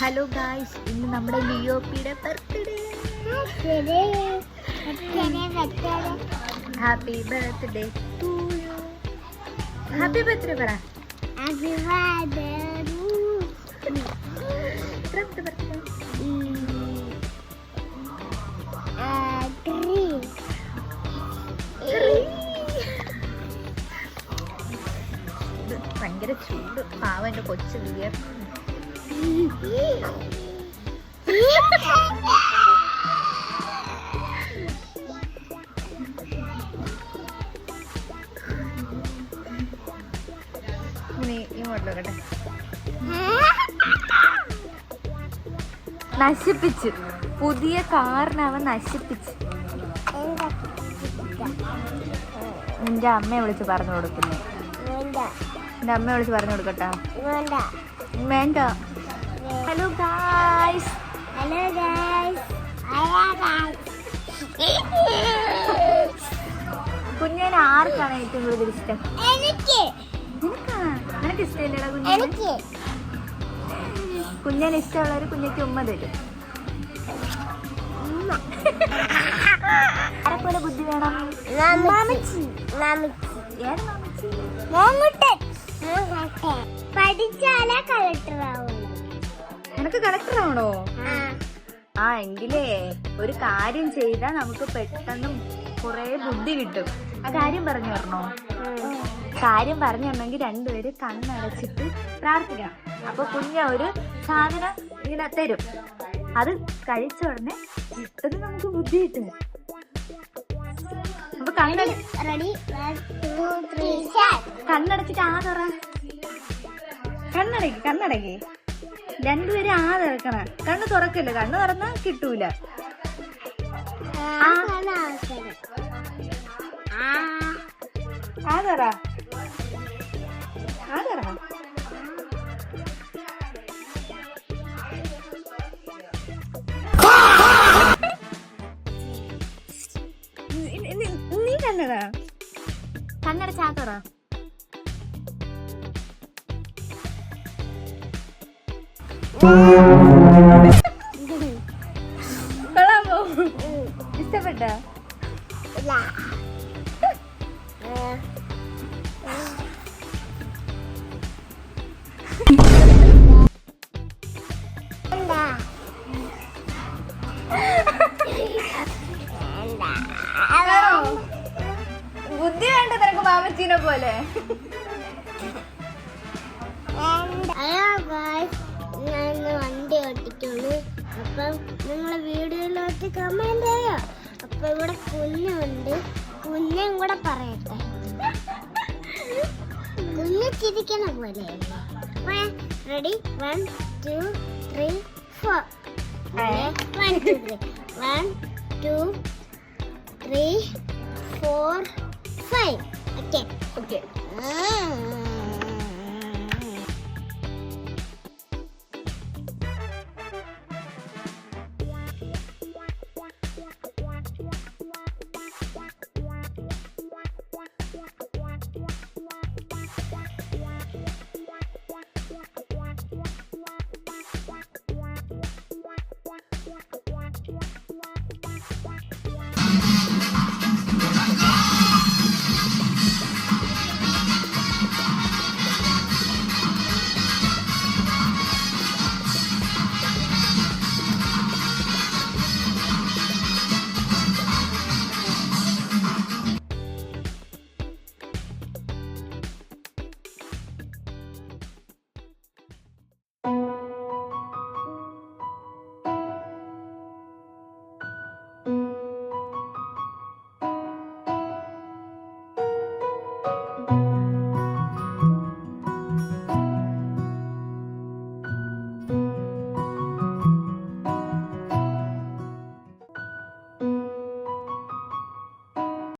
Hello guys, ഇന്ന് നമ്മുടെ ലിയോപ്പിയുടെ birthday. Happy birthday to you. Happy birthday പറ. ഭയങ്കര ചൂട്, പാവം എൻ്റെ കൊച്ചു ലിയ. ഇങ്ങോട്ടോട്ടെ നശിപ്പിച്ചു. പുതിയ കാറിന് അവൻ നശിപ്പിച്ചു. നിന്റെ അമ്മയെ വിളിച്ച് പറഞ്ഞു കൊടുക്കുന്നു. എന്റെ അമ്മയെ വിളിച്ച് പറഞ്ഞു കൊടുക്കട്ടാ? വേണ്ട. Hello guys. കുഞ്ഞിനെ ആർക്കാണ് ഏറ്റവും കൂടുതൽ ഇഷ്ടം? നിനക്ക് ഇഷ്ടമില്ലടാ കുഞ്ഞിനെ? കുഞ്ഞിനെ ഇഷ്ടമുള്ളവർ കുഞ്ഞിക്ക് ഉമ്മ തരും. ആരെപ്പോലെ ബുദ്ധി വേണം? പഠിച്ചാലേ കളക്ടർ ആവുള്ളൂ. നിനക്ക് കളക്ടർ ആവണോ? ആ, എങ്കിലേ ഒരു കാര്യം ചെയ്താൽ നമുക്ക് പെട്ടെന്ന് കുറെ ബുദ്ധി കിട്ടും. ആ കാര്യം പറഞ്ഞു തരണോ? കാര്യം പറഞ്ഞു തരണമെങ്കിൽ രണ്ടുപേര് കണ്ണടച്ചിട്ട് പ്രാർത്ഥിക്കണം. അപ്പൊ കുഞ്ഞ ഒരു സാധനം ഇങ്ങനെ തരും. അത് കഴിച്ച ഉടനെ പെട്ടെന്ന് നമുക്ക് ബുദ്ധി കിട്ടും. അപ്പൊ കണ്ണടച്ചിട്ട് ആ തുറ. കണ്ണടക്കി രണ്ടുപേരും ആ തുറക്കണം. കണ്ണ് തുറക്കല്ല, കണ്ണ് തുറന്നാ കിട്ടൂല. ആ തുറ. നീ കണ്ണടാ. കണ്ണടച്ചാ തുറ. കൊള്ളാമോ? ഇഷ്ടപ്പെട്ട? ബുദ്ധി വേണ്ട നിനക്ക് മാമച്ചീനെ പോലെ. ഞാൻ വണ്ടി ഓട്ടിക്കുള്ളൂ. അപ്പം നിങ്ങളെ വീഡിയോയിലോട്ട് കമന്റ് ചെയ്യോ. അപ്പൊ ഇവിടെ കുഞ്ഞുണ്ട്, കുഞ്ഞും കൂടെ പറയട്ടെ. കുഞ്ഞ് ചിരിക്കണ പോലെയല്ലേ? റെഡി? 1 2 3 4. 1 2 3 1 2 3 4 5. ഓക്കെ.